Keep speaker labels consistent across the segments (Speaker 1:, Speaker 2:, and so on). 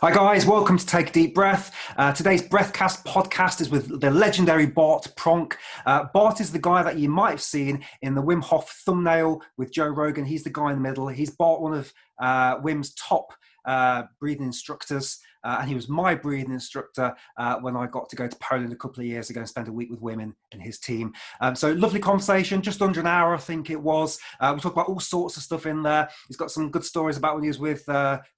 Speaker 1: Hi guys, welcome to Take a Deep Breath. Today's Breathcast podcast is with the legendary Bart Pronk. Bart is the guy that you might have seen in the Wim Hof thumbnail with Joe Rogan. He's the guy in the middle. He's Bart, one of Wim's top breathing instructors. And he was my breathing instructor when I got to go to Poland a couple of years ago and spend a week with Wim and his team. So lovely conversation, just under an hour, I think it was. We talk about all sorts of stuff in there. He's got some good stories about when he was with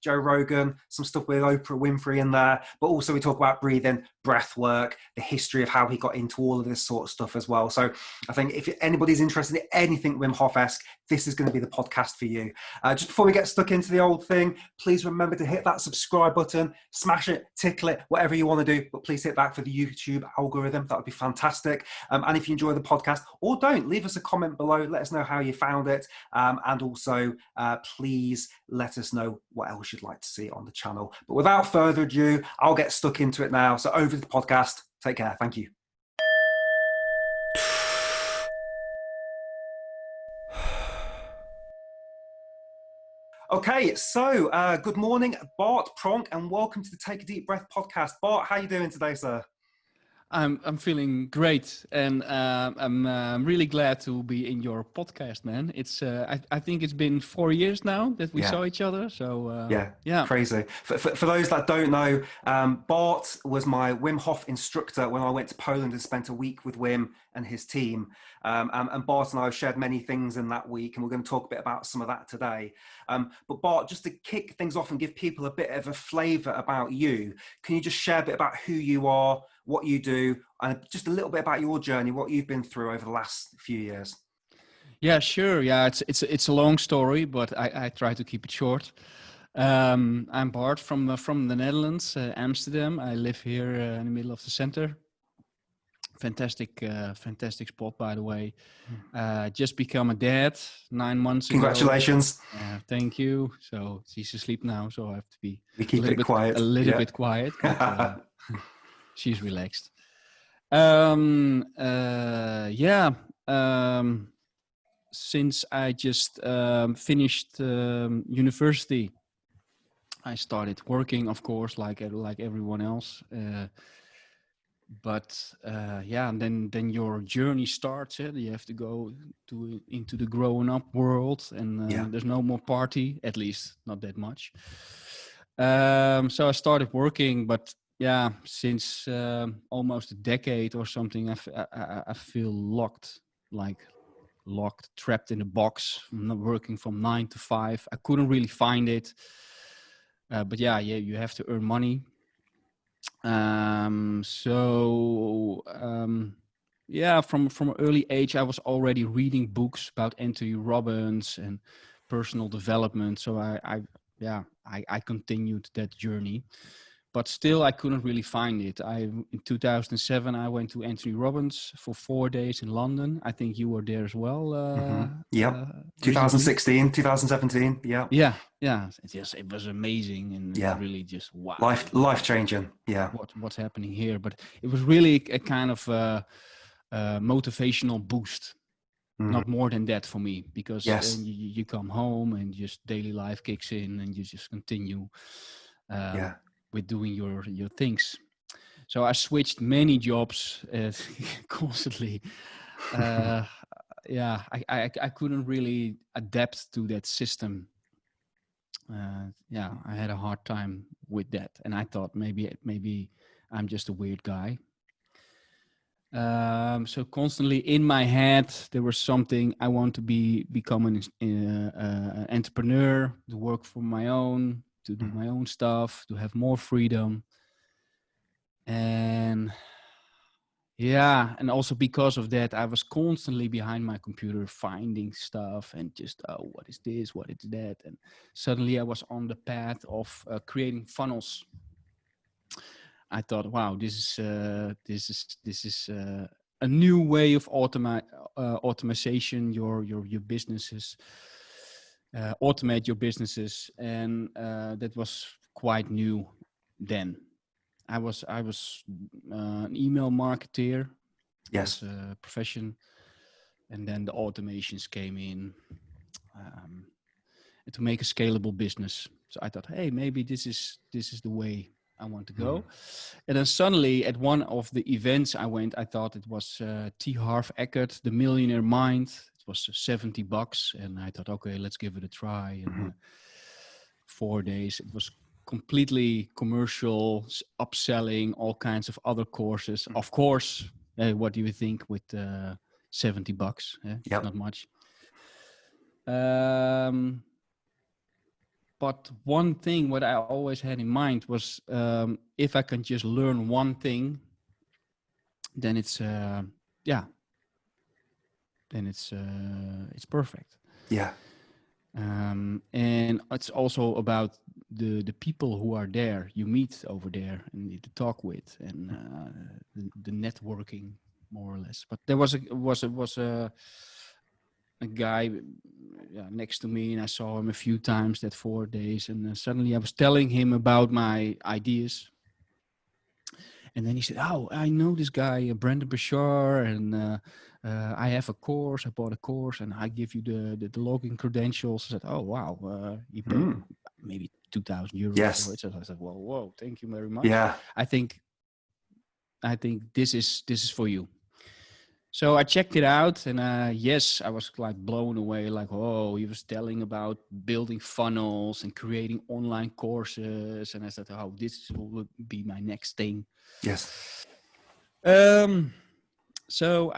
Speaker 1: Joe Rogan, some stuff with Oprah Winfrey in there, but also we talk about breathing, breath work, the history of how he got into all of this sort of stuff as well. So I think if anybody's interested in anything Wim Hof-esque, this is going to be the podcast for you. Just before we get stuck into the old thing, please remember to hit that subscribe button, smash it, tickle it, whatever you want to do, but please hit that for the YouTube algorithm. That would be fantastic. And if you enjoy the podcast or don't, leave us a comment below. Let us know how you found it. And also, please let us know what else you'd like to see on the channel. But without further ado, I'll get stuck into it now. So over to the podcast. Take care. Thank you. Okay, so good morning, Bart Pronk, and welcome to the Take a Deep Breath podcast. Bart, how are you doing today, sir?
Speaker 2: I'm feeling great, and I'm really glad to be in your podcast, man. It's I think it's been 4 years now that we saw each other, so
Speaker 1: yeah, crazy. For those that don't know, Bart was my Wim Hof instructor when I went to Poland and spent a week with Wim and his team. And Bart and I have shared many things in that week, and we're going to talk a bit about some of that today. But Bart, just to kick things off and give people a bit of a flavour about you, can you just share a bit about who you are, what you do, and just a little bit about your journey, what you've been through over the last few years?
Speaker 2: Yeah, sure. Yeah, it's a long story, but I try to keep it short. I'm Bart from the Netherlands, Amsterdam. I live here in the middle of the center. Fantastic spot, by the way. Just become a dad 9 months ago.
Speaker 1: Congratulations.
Speaker 2: Thank you. So she's asleep now, so I have to be
Speaker 1: We keep it quiet.
Speaker 2: A little bit quiet. But, she's relaxed. Since I just finished university, I started working, of course, like everyone else. And then your journey starts. You have to go into the growing up world, and there's no more party, at least not that much. So I started working, but since almost a decade or something, I feel locked, trapped in a box, working from 9 to 5. I couldn't really find it. You have to earn money. From an early age, I was already reading books about Anthony Robbins and personal development. So I continued that journey, but still I couldn't really find it. In 2007, I went to Anthony Robbins for 4 days in London. I think you were there as well.
Speaker 1: 2016, 2017.
Speaker 2: Yeah. It was amazing, and really just wow.
Speaker 1: Life changing. Yeah.
Speaker 2: What's happening here? But it was really a kind of motivational boost. Not more than that for me, because you come home and just daily life kicks in, and you just continue with doing your things. So I switched many jobs constantly. I couldn't really adapt to that system. I had a hard time with that, and I thought maybe I'm just a weird guy. So constantly in my head, there was something I want to become an entrepreneur, to work for my own, to do my own stuff, to have more freedom. And also because of that, I was constantly behind my computer finding stuff and just, what is this? What is that? And suddenly I was on the path of creating funnels. I thought, wow, this is a new way of automation your businesses, automate your businesses, and that was quite new then. I was an email marketer,
Speaker 1: yes,
Speaker 2: profession, and then the automations came in, and to make a scalable business. So I thought, hey, maybe this is the way I want to go. And then suddenly at one of the events I went, I thought it was T. Harv Eckert, The Millionaire Mind. It was $70. And I thought, okay, let's give it a try. And 4 days, it was completely commercial, upselling, all kinds of other courses. Of course, what do you think with $70? It's not much. But one thing what I always had in mind was if I can just learn one thing, then it's perfect.
Speaker 1: Yeah.
Speaker 2: And it's also about the people who are there, you meet over there and you talk with, and the networking, more or less. But there was a guy next to me, and I saw him a few times that 4 days, and suddenly I was telling him about my ideas. And then he said, oh, I know this guy, Brandon Bashar, and I have a course. I bought a course, and I give you the login credentials. I said, oh, wow. He paid maybe 2,000 euros for it. So I said, whoa, thank you very much.
Speaker 1: Yeah.
Speaker 2: I think this is for you. So I checked it out, and yes, I was like blown away. Like, oh, he was telling about building funnels and creating online courses, and I said, oh, this will be my next thing.
Speaker 1: Yes.
Speaker 2: So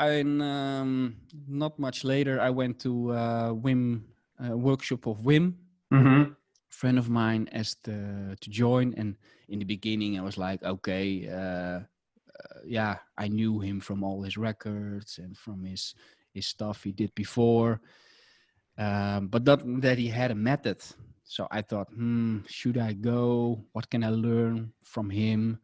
Speaker 2: not much later, I went to workshop of Wim, friend of mine, asked to join, and in the beginning, I was like, okay. I knew him from all his records and from his stuff he did before, but not that he had a method. So I thought, should I go? What can I learn from him?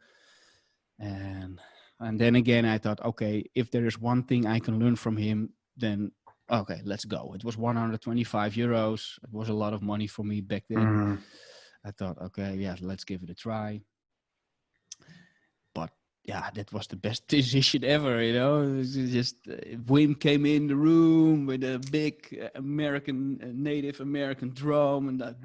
Speaker 2: And then again, I thought, okay, if there is one thing I can learn from him, then okay, let's go. It was 125 euros. It was a lot of money for me back then. I thought, okay, yeah, let's give it a try. But yeah, that was the best decision ever, you know. Just Wim came in the room with a big Native American drum, and that.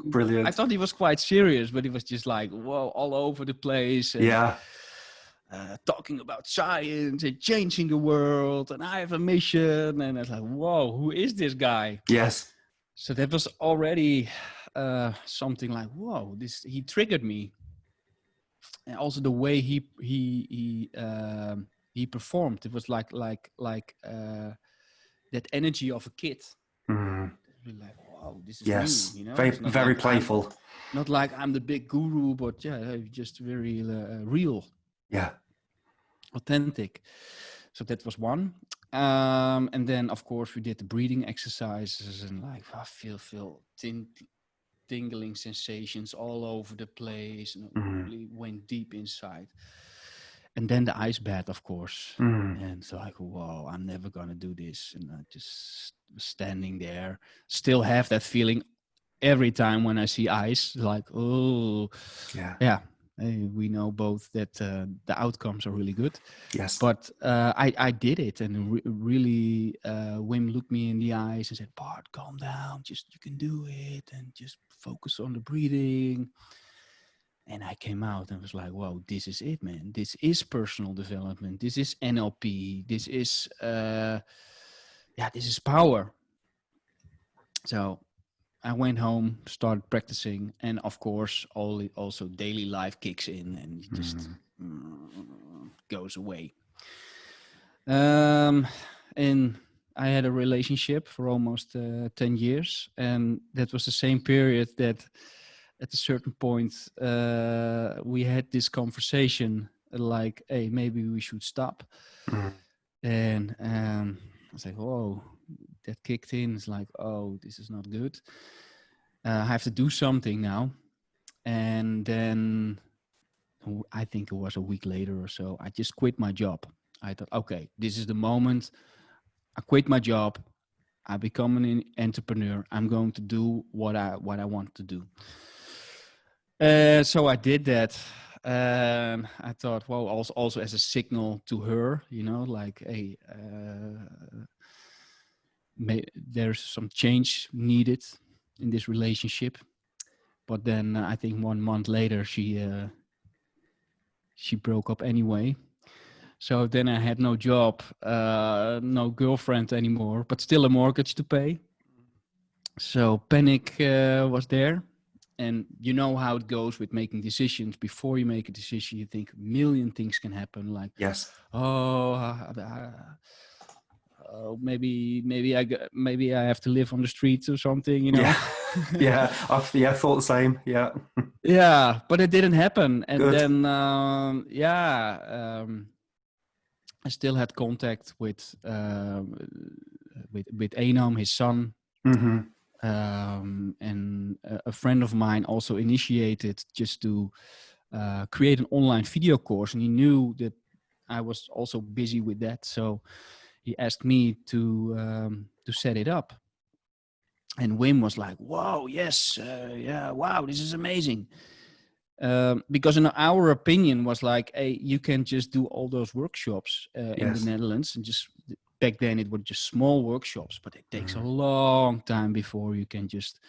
Speaker 1: Brilliant.
Speaker 2: I thought he was quite serious, but he was just like, whoa, all over the place. And, talking about science and changing the world, and I have a mission. And I was like, whoa, who is this guy?
Speaker 1: Yes.
Speaker 2: So that was already something like, whoa, he triggered me. And also the way he performed, it was like that energy of a kid. Like, wow, this is new, you know.
Speaker 1: Very playful.
Speaker 2: Not like I'm the big guru, but just very real.
Speaker 1: Yeah,
Speaker 2: authentic. So that was one. And then of course we did the breathing exercises, and like I feel tingling sensations all over the place, and really went deep inside. And then the ice bath, of course. And so like, whoa, I'm never gonna do this. And I just standing there, still have that feeling every time when I see ice, like, oh, yeah. We know both that the outcomes are really good.
Speaker 1: Yes.
Speaker 2: But I did it, and really, Wim looked me in the eyes and said, Bart, calm down. Just, you can do it, and just focus on the breathing. And I came out and was like, whoa, this is it, man. This is personal development. This is NLP. This is, this is power. So I went home, started practicing, and of course, also daily life kicks in, and it just goes away. And I had a relationship for almost 10 years, and that was the same period that at a certain point, we had this conversation like, hey, maybe we should stop. And I was like, whoa, that kicked in. It's like, oh, this is not good. I have to do something now. And then I think it was a week later or so, I just quit my job. I thought, okay, this is the moment. I quit my job. I become an entrepreneur. I'm going to do what I want to do. So I did that. I thought, well, also as a signal to her, you know, like, hey, there's some change needed. in this relationship. But then I think 1 month later she broke up anyway. So then I had no job, no girlfriend anymore, but still a mortgage to pay. So panic was there. And you know how it goes with making decisions. Before you make a decision, you think a million things can happen. Like,
Speaker 1: Yes.
Speaker 2: Maybe I have to live on the streets or something, you know.
Speaker 1: Yeah. I thought the same. Yeah.
Speaker 2: Yeah, but it didn't happen. And
Speaker 1: Good.
Speaker 2: then I still had contact with Enam, his son.
Speaker 1: Mm-hmm.
Speaker 2: And a friend of mine also initiated just to create an online video course, and he knew that I was also busy with that, so he asked me to set it up. And Wim was like, "Wow, yes, yeah, wow, this is amazing." Because in our opinion was like, hey, you can just do all those workshops in the Netherlands, and just back then it were just small workshops, but it takes a long time before you can just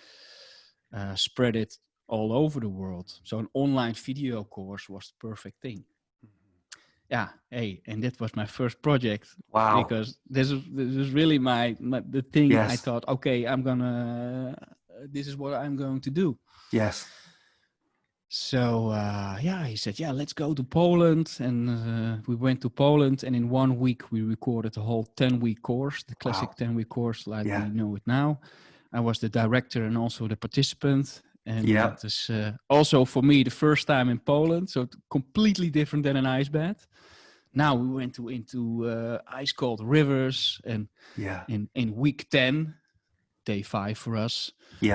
Speaker 2: spread it all over the world. So an online video course was the perfect thing. Yeah, hey, and that was my first project.
Speaker 1: Wow.
Speaker 2: Because this was really the thing.
Speaker 1: Yes.
Speaker 2: I thought, okay, this is what I'm going to do.
Speaker 1: Yes.
Speaker 2: So, he said, yeah, let's go to Poland. And we went to Poland, and in 1 week we recorded the whole 10-week course, the classic 10-week course like we know it now. I was the director and also the participant. And it was also for me the first time in Poland, so completely different than an ice bath. Now we went into ice-cold rivers, and in week 10, day 5 for us, we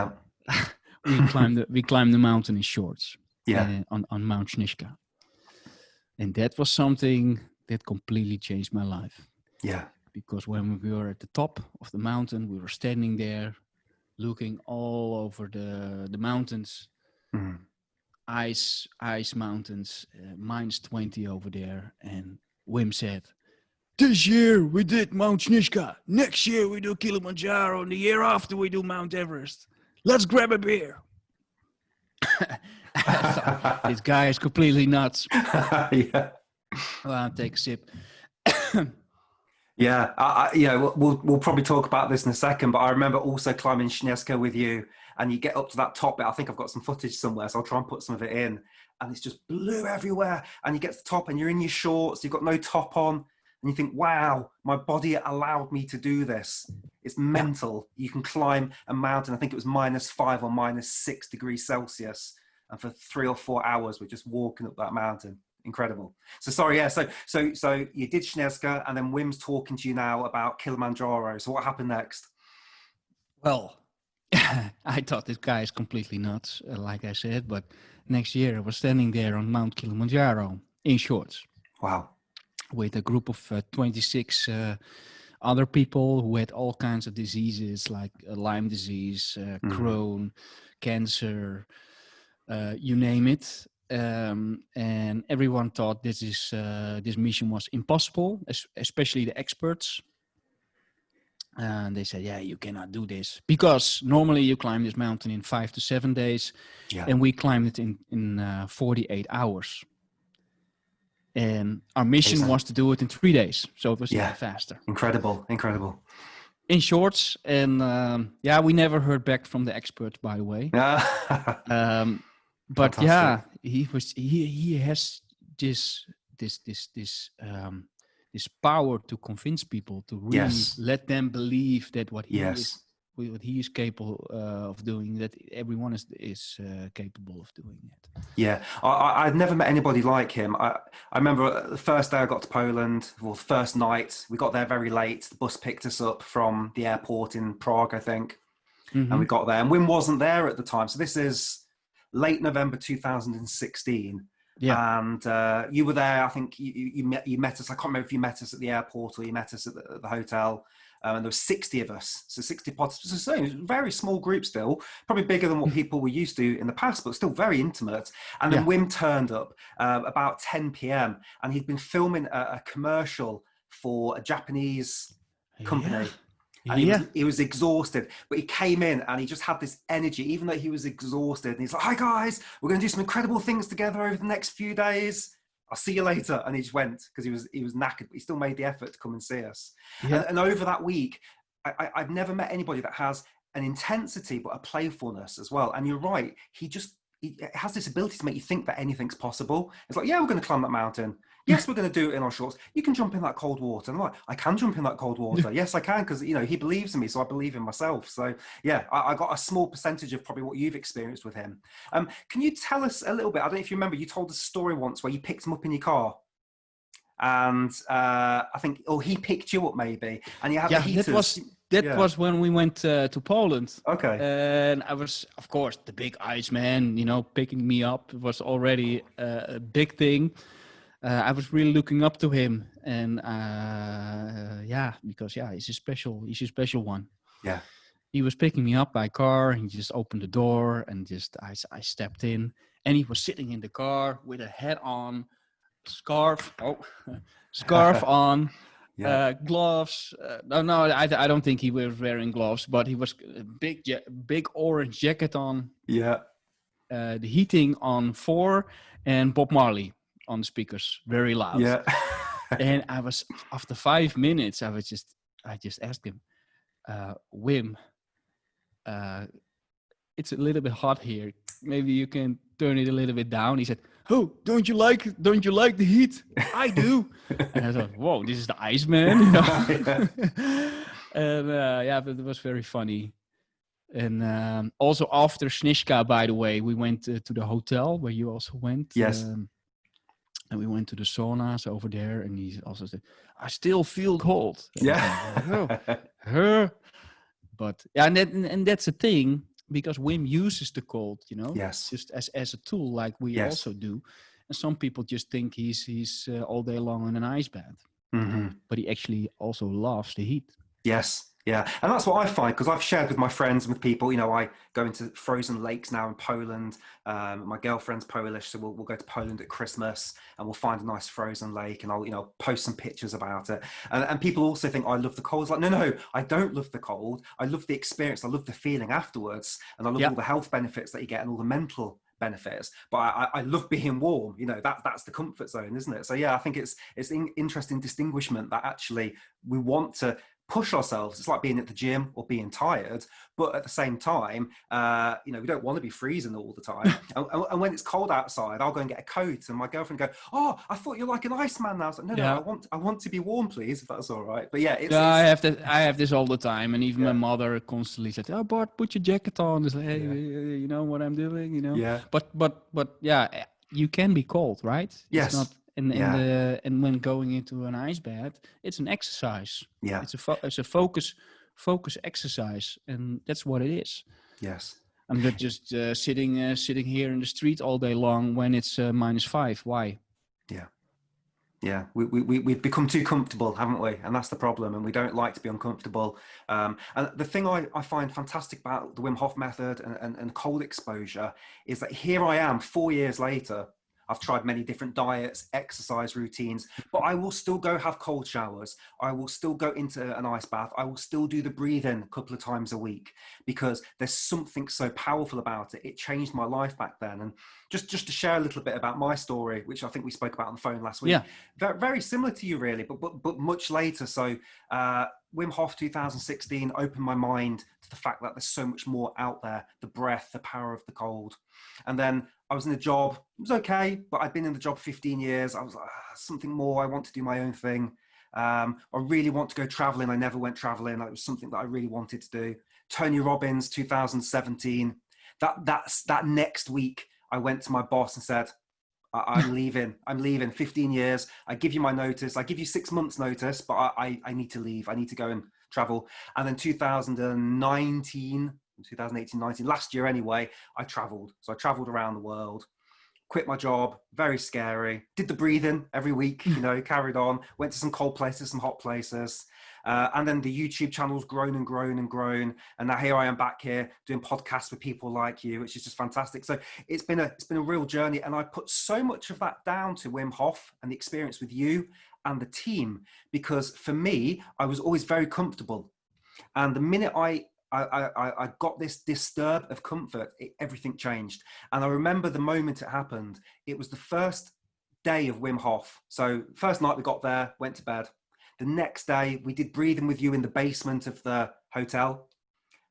Speaker 2: climbed the mountain in shorts on Mount Snishka. And that was something that completely changed my life. Yeah. Because when we were at the top of the mountain, we were standing there looking all over the mountains, ice mountains, -20 over there. And Wim said, "This year we did Mount Snishka. Next year we do Kilimanjaro. And the year after we do Mount Everest. Let's grab a beer." I thought, this guy is completely nuts. Well, I'll take a sip.
Speaker 1: We'll probably talk about this in a second, but I remember also climbing Snezka with you, and you get up to that top bit. I think I've got some footage somewhere, so I'll try and put some of it in. And it's just blue everywhere. And you get to the top, and you're in your shorts, you've got no top on, and you think, wow, my body allowed me to do this. It's mental. You can climb a mountain. I think it was -5 or -6 degrees Celsius. And for 3 or 4 hours, we're just walking up that mountain. Incredible. So sorry, so you did Snezka, and then Wim's talking to you now about Kilimanjaro. So what happened next?
Speaker 2: Well, I thought this guy is completely nuts, like I said, but next year I was standing there on Mount Kilimanjaro in shorts.
Speaker 1: Wow.
Speaker 2: With a group of 26 other people who had all kinds of diseases like Lyme disease, Crohn, cancer, you name it. And everyone thought this mission was impossible, especially the experts. And they said, yeah, you cannot do this, because normally you climb this mountain in 5 to 7 days, and we climbed it in 48 hours. And our mission was to do it in 3 days, so it was even faster.
Speaker 1: Incredible.
Speaker 2: In shorts, and we never heard back from the experts, by the way. But fantastic. He has this power to convince people, to really let them believe that what he is capable of doing, that everyone is capable of doing it.
Speaker 1: Yeah, I'd never met anybody like him. I remember the first day I got to Poland, or the first night, we got there very late. The bus picked us up from the airport in Prague, I think, and we got there. And Wim wasn't there at the time, so this is late November 2016. Yeah. And you were there. I think you met us. I can't remember if you met us at the airport or you met us at the hotel. And there were 60 of us. So 60 participants. So it was a very small group still, probably bigger than what people were used to in the past, but still very intimate. And then Wim turned up about 10 p.m. and he'd been filming a commercial for a Japanese company. And
Speaker 2: Yeah.
Speaker 1: he was exhausted, but he came in and he just had this energy, even though he was exhausted. And he's like, "Hi guys, we're going to do some incredible things together over the next few days. I'll see you later." And he just went because he was knackered, but he still made the effort to come and see us.
Speaker 2: Yeah.
Speaker 1: And over that week, I've never met anybody that has an intensity but a playfulness as well. And you're right, he has this ability to make you think that anything's possible. It's like, yeah, we're going to climb that mountain. Yes, we're going to do it in our shorts. You can jump in that cold water. And I'm like, I can jump in that cold water. Yes, I can, because, he believes in me, so I believe in myself. So, yeah, I got a small percentage of probably what you've experienced with him. Can you tell us a little bit? I don't know if you remember, you told us a story once where you picked him up in your car. And I think, or he picked you up maybe, and you had the heaters.
Speaker 2: That was when we went to Poland.
Speaker 1: Okay.
Speaker 2: And I was, of course, the big Iceman, picking me up was already a big thing. I was really looking up to him, and because he's a special one.
Speaker 1: Yeah.
Speaker 2: He was picking me up by car, and he just opened the door, and I stepped in, and he was sitting in the car with a hat on, scarf on.
Speaker 1: Yeah.
Speaker 2: Gloves. No, I don't think he was wearing gloves, but he was big orange jacket on.
Speaker 1: Yeah.
Speaker 2: The heating on 4 and Bob Marley on the speakers, very loud.
Speaker 1: Yeah.
Speaker 2: And I was, after 5 minutes, I just asked him, Wim, it's a little bit hot here. Maybe you can turn it a little bit down. He said, "Oh, don't you like the heat? I do." And I thought, "Whoa, this is the Iceman." And but it was very funny. And also after Snishka, by the way, we went to the hotel where you also went.
Speaker 1: Yes.
Speaker 2: And we went to the saunas over there, and he also said, "I still feel cold."
Speaker 1: Yeah.
Speaker 2: But and that's the thing. Because Wim uses the cold,
Speaker 1: Yes.
Speaker 2: just as a tool, like we also do. And some people just think he's all day long in an ice bath, but he actually also loves the heat.
Speaker 1: Yes. Yeah. And that's what I find, because I've shared with my friends and with people, I go into frozen lakes now in Poland. My girlfriend's Polish, so we'll go to Poland at Christmas and we'll find a nice frozen lake, and I'll post some pictures about it. And people also think, I love the cold. It's like, no, I don't love the cold. I love the experience. I love the feeling afterwards. And I love all the health benefits that you get and all the mental benefits. But I love being warm. That's the comfort zone, isn't it? So yeah, I think it's an interesting distinguishment that actually we want to push ourselves. It's like being at the gym or being tired, but at the same time, we don't want to be freezing all the time. and when it's cold outside, I'll go and get a coat, and my girlfriend go, "Oh, I thought you're like an Iceman now." I was like, no, I want to be warm, please, if that's all right. But
Speaker 2: I have this all the time, and even my mother constantly said, "Oh, Bart, put your jacket on." It's like, hey, you know what I'm doing,
Speaker 1: Yeah.
Speaker 2: But yeah, you can be cold, right?
Speaker 1: Yes.
Speaker 2: It's not. And when going into an ice bath, it's an exercise.
Speaker 1: Yeah.
Speaker 2: It's a focus exercise, and that's what it is.
Speaker 1: Yes.
Speaker 2: I'm not just sitting here in the street all day long when it's -5. Why?
Speaker 1: Yeah. Yeah, we've become too comfortable, haven't we? And that's the problem, and we don't like to be uncomfortable. And the thing I find fantastic about the Wim Hof method and cold exposure is that here I am 4 years later. I've tried many different diets, exercise routines, but I will still go have cold showers. I will still go into an ice bath. I will still do the breathing a couple of times a week, because there's something so powerful about it. It changed my life back then. And just to share a little bit about my story, which I think we spoke about on the phone last week, very similar to you really, but much later. So Wim Hof 2016 opened my mind to the fact that there's so much more out there, the breath, the power of the cold. And then I was in a job, it was okay, but I'd been in the job 15 years. I was like, something more, I want to do my own thing. I really want to go traveling. I never went traveling. It was something that I really wanted to do. Tony Robbins, 2017. That next week, I went to my boss and said, I'm leaving 15 years. I give you my notice. I give you 6 months notice, but I need to leave. I need to go and travel. And then 2018, 19, last year anyway, I traveled. So I traveled around the world, quit my job, very scary, did the breathing every week, carried on, went to some cold places, some hot places. And then the YouTube channel's grown and grown and grown. And now here I am back here doing podcasts with people like you, which is just fantastic. So it's been a real journey. And I put so much of that down to Wim Hof and the experience with you and the team, because for me, I was always very comfortable. And the minute I got this disturb of comfort, everything changed. And I remember the moment it happened. It was the first day of Wim Hof. So first night we got there, went to bed. The next day we did breathing with you in the basement of the hotel.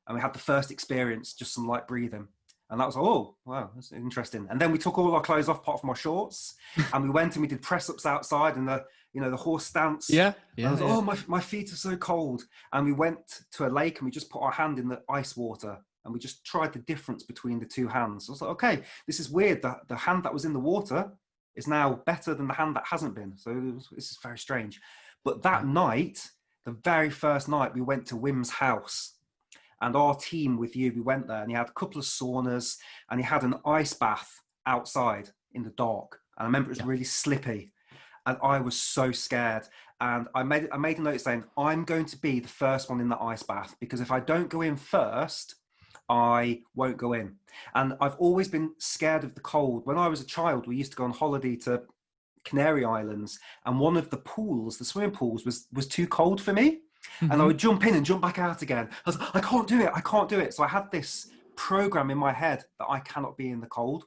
Speaker 1: And we had the first experience, just some light breathing. And that was, oh, wow, that's interesting. And then we took all our clothes off, apart from our shorts. And we went and we did press-ups outside and the horse stance.
Speaker 2: Yeah.
Speaker 1: And I was, oh, my feet are so cold. And we went to a lake and we just put our hand in the ice water. And we just tried the difference between the two hands. I was like, okay, this is weird. The hand that was in the water is now better than the hand that hasn't been. So this is very strange. But that night, the very first night, we went to Wim's house. And our team with you, we went there and he had a couple of saunas and he had an ice bath outside in the dark. And I remember it was really slippy and I was so scared. And I made a note saying, I'm going to be the first one in the ice bath because if I don't go in first, I won't go in. And I've always been scared of the cold. When I was a child, we used to go on holiday to Canary Islands and one of the pools, the swimming pools was too cold for me. Mm-hmm. And I would jump in and jump back out again. I was like, I can't do it. So I had this program in my head that I cannot be in the cold.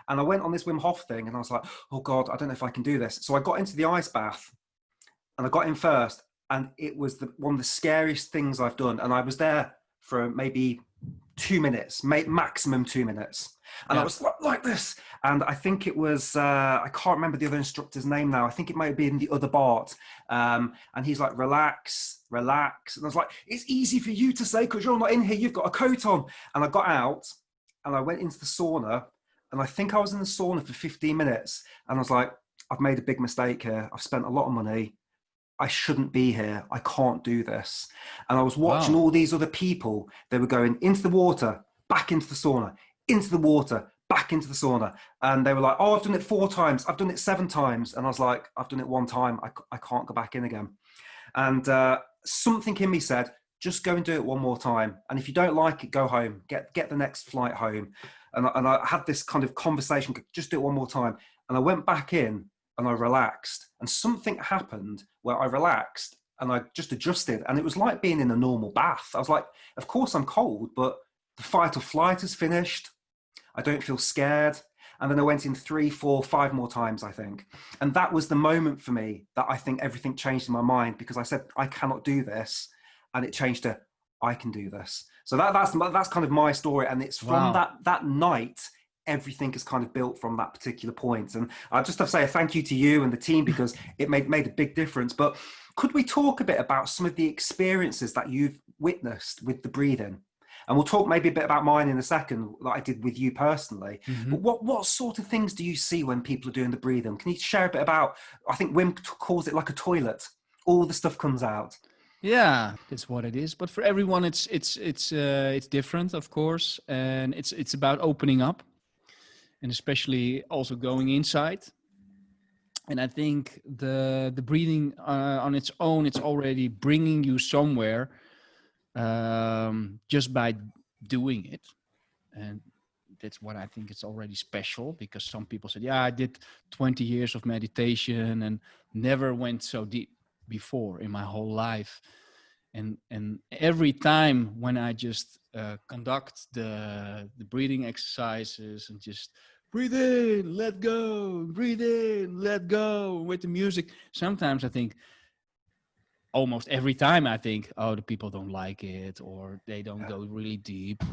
Speaker 1: And I went on this Wim Hof thing and I was like, oh God, I don't know if I can do this. So I got into the ice bath and I got in first and it was one of the scariest things I've done. And I was there for maybe 2 minutes, maximum 2 minutes. And I was like this. And I think it was, I can't remember the other instructor's name now. I think it might have been the other Bart. And he's like, relax. And I was like, it's easy for you to say because you're not in here. You've got a coat on. And I got out and I went into the sauna. And I think I was in the sauna for 15 minutes. And I was like, I've made a big mistake here. I've spent a lot of money. I shouldn't be here. I can't do this. And I was watching all these other people. They were going into the water, back into the sauna, into the water, back into the sauna. And they were like, oh, I've done it 4 times. I've done it 7 times. And I was like, I've done it 1 time. I can't go back in again. And something in me said, just go and do it 1 more time. And if you don't like it, go home, get the next flight home. And I had this kind of conversation, just do it 1 more time. And I went back in and I relaxed and something happened where I relaxed and I just adjusted. And it was like being in a normal bath. I was like, of course I'm cold, but the fight or flight has finished. I don't feel scared. And then I went in 3, 4, 5 more times, I think. And that was the moment for me that I think everything changed in my mind because I said, I cannot do this. And it changed to, I can do this. So that's kind of my story. And it's from that night, everything is kind of built from that particular point. And I just have to say a thank you to you and the team because it made a big difference. But could we talk a bit about some of the experiences that you've witnessed with the breathing? And we'll talk maybe a bit about mine in a second, like I did with you personally. Mm-hmm. But what sort of things do you see when people are doing the breathing? Can you share a bit about, I think Wim calls it like a toilet. All the stuff comes out.
Speaker 2: Yeah, that's what it is. But for everyone, it's different, of course. And it's about opening up and especially also going inside. And I think the breathing on its own, it's already bringing you somewhere just by doing it. And that's what I think it's already special because some people said, yeah, I did 20 years of meditation and never went so deep before in my whole life. And every time when I just conduct the breathing exercises and just breathe in, let go, breathe in, let go with the music, sometimes I think, almost every time I think, oh, the people don't like it or they don't go really deep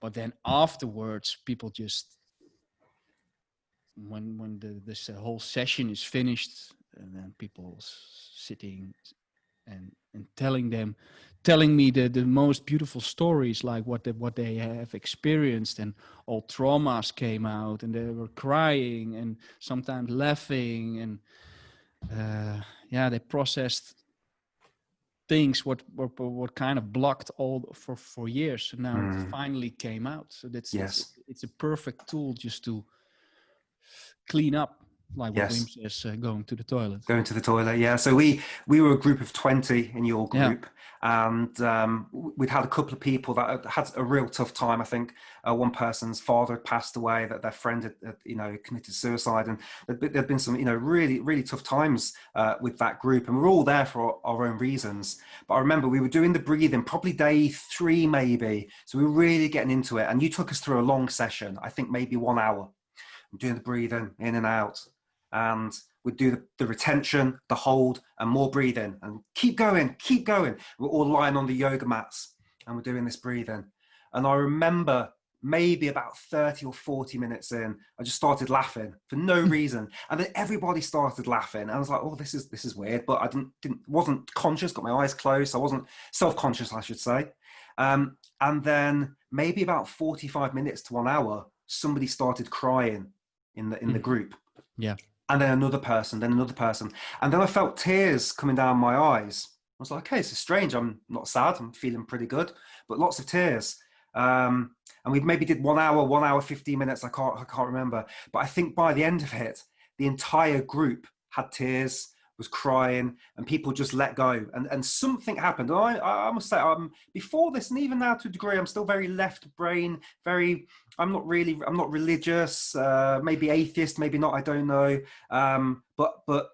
Speaker 2: but then afterwards people just, when this whole session is finished and then people sitting and telling me the most beautiful stories, like what they have experienced, and all traumas came out and they were crying and sometimes laughing and they processed things what kind of blocked all for years. So now it finally came out. So it's a perfect tool just to clean up like what
Speaker 1: Yes.
Speaker 2: Wim says, going to the toilet.
Speaker 1: Going to the toilet, yeah. So we were a group of 20 in your
Speaker 2: Yeah.
Speaker 1: group, and we'd had a couple of people that had a real tough time. I think one person's father had passed away, that their friend had committed suicide, and there'd been some really really tough times with that group, and we're all there for our own reasons. But I remember we were doing the breathing, probably day 3 maybe, so we were really getting into it, and you took us through a long session, I think maybe 1 hour, doing the breathing in and out, and we'd do the retention, the hold, and more breathing, and keep going. We're all lying on the yoga mats, and we're doing this breathing. And I remember maybe about 30 or 40 minutes in, I just started laughing for no reason, and then everybody started laughing. And I was like, "Oh, this is weird," but I wasn't conscious. Got my eyes closed. I wasn't self-conscious, I should say. And then maybe about 45 minutes to 1 hour, somebody started crying in the group.
Speaker 2: Yeah.
Speaker 1: And then another person, and then I felt tears coming down my eyes. I was like, okay, this is strange. I'm not sad. I'm feeling pretty good, but lots of tears. And we maybe did 1 hour, 15 minutes. I can't remember. But I think by the end of it, the entire group had tears, was crying, and people just let go. And something happened. And I must say, before this, and even now to a degree, I'm still very left brain, I'm not religious, maybe atheist, maybe not, I don't know. But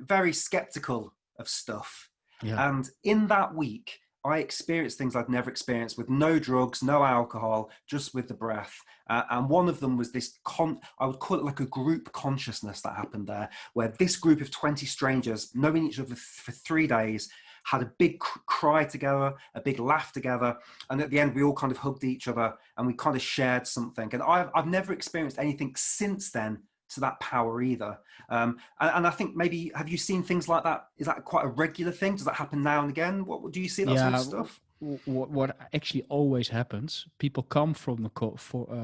Speaker 1: very skeptical of stuff.
Speaker 2: Yeah.
Speaker 1: And in that week, I experienced things I'd never experienced, with no drugs, no alcohol, just with the breath. And one of them was this, I would call it like a group consciousness that happened there, where this group of 20 strangers, knowing each other for 3 days, had a big cry together, a big laugh together. And at the end, we all kind of hugged each other, and we kind of shared something. And I've never experienced anything since then to that power either. And I think maybe, have you seen things like that? Is that quite a regular thing? Does that happen now and again? What do you see that sort of stuff?
Speaker 2: What actually always happens, people come from the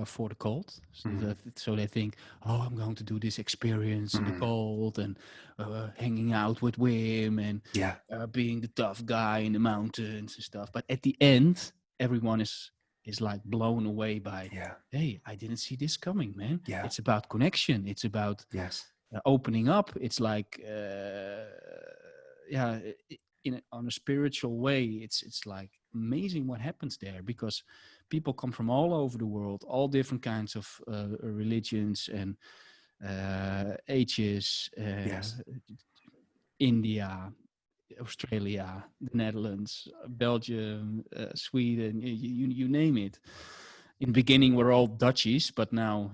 Speaker 2: for the cold, so they think, oh, I'm going to do this experience in the cold, and hanging out with Wim, and being the tough guy in the mountains and stuff. But at the end, everyone is like blown away by, hey, I didn't see this coming, man. It's about connection. It's about opening up. It's like on a spiritual way, it's like amazing what happens there, because people come from all over the world, all different kinds of religions and ages, India, Australia, the Netherlands, Belgium, Sweden, you name it. In the beginning, we're all Dutchies, but now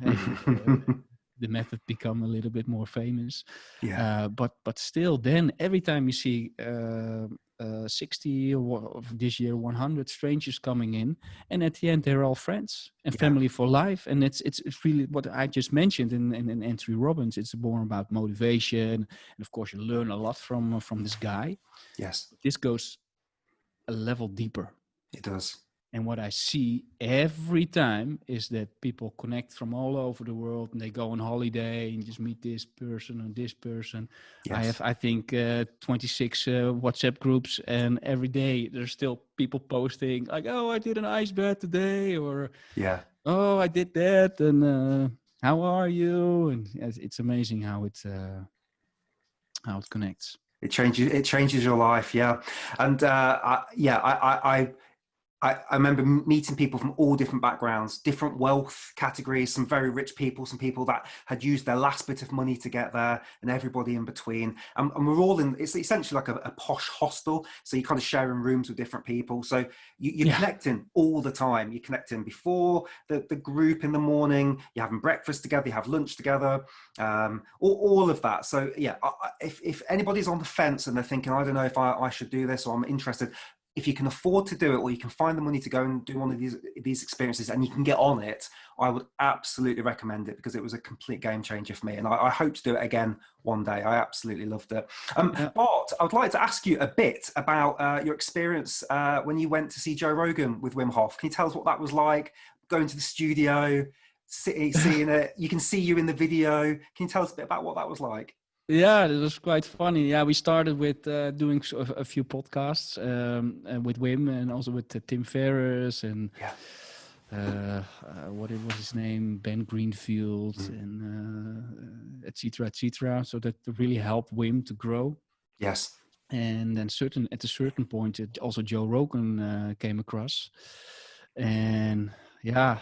Speaker 2: the method become a little bit more famous. But still, then every time you see 60 or this year 100 strangers coming in, and at the end they're all friends and family for life. And it's really what I just mentioned in Anthony Robbins. It's more about motivation, and of course you learn a lot from this guy. This goes a level deeper.
Speaker 1: It does.
Speaker 2: And what I see every time is that people connect from all over the world, and they go on holiday and just meet this person and this person. I have, I think, 26 WhatsApp groups, and every day there's still people posting like, oh, I did an ice bath today, or oh, I did that, and how are you? And it's amazing how it connects.
Speaker 1: It changes your life, and I remember meeting people from all different backgrounds, different wealth categories, some very rich people, some people that had used their last bit of money to get there, and everybody in between. And we're all it's essentially like a posh hostel. So you're kind of sharing rooms with different people. So you're connecting all the time. You're connecting before the group in the morning, you're having breakfast together, you have lunch together, all of that. So if anybody's on the fence and they're thinking, I don't know if I should do this, or I'm interested, if you can afford to do it, or you can find the money to go and do one of these experiences, and you can get on it, I would absolutely recommend it, because it was a complete game changer for me. And I hope to do it again one day. I absolutely loved it. Bart, I would like to ask you a bit about your experience when you went to see Joe Rogan with Wim Hof. Can you tell us what that was like, going to the studio, seeing it? You can see you in the video. Can you tell us a bit about what that was like?
Speaker 2: Yeah, it was quite funny. Yeah, we started with doing a few podcasts with Wim, and also with Tim Ferriss, and what was his name, Ben Greenfield, and etc., etc. So that really helped Wim to grow.
Speaker 1: Yes.
Speaker 2: And then at a certain point, also Joe Rogan came across, and yeah.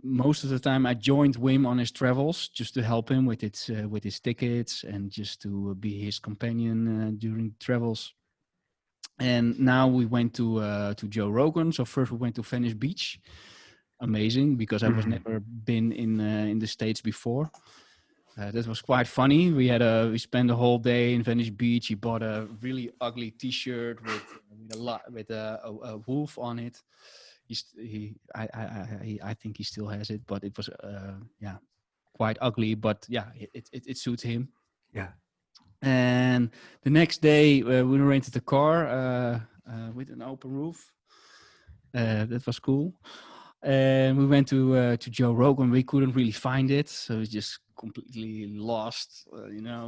Speaker 2: Most of the time I joined Wim on his travels just to help him with his tickets and just to be his companion during travels. And now we went to Joe Rogan. So first we went to Venice Beach. Amazing, because I was never been in the States before. That was quite funny. We spent the whole day in Venice Beach. He bought a really ugly T-shirt with a wolf on it. I think he still has it, but it was quite ugly. But yeah, it suits him.
Speaker 1: Yeah.
Speaker 2: And the next day we rented a car with an open roof. That was cool. And we went to Joe Rogan. We couldn't really find it, so it's just completely lost.